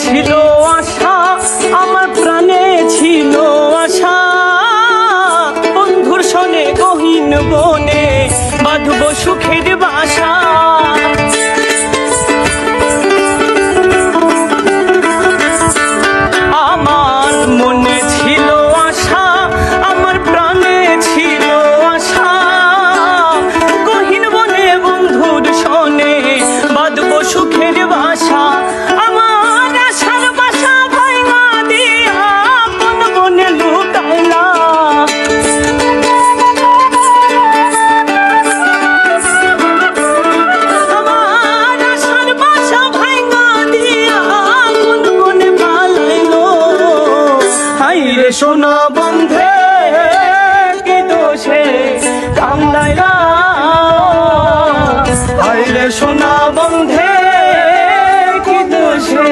ছিল আশা, আমার প্রাণে ছিল আশা, বন্ধুর সনে গহীন বনে বাঁধব সুখের বাসা। আমার মনে ছিল আশা, আমার প্রাণে ছিল আশা, গহীন বনে বন্ধুর সনে বাঁধব সুখের বাসা। আমার আশার বাসা ভাঙা দিয়া কোন বনে লুকাইলা, আমার আশার বাসা ভাঙা দিয়া কোন বনে পালাইলো। হাইরে সোনা বন্ধে কি দোষে কান্দাইলা, হাইরে সোনা বন্ধে কি দোষে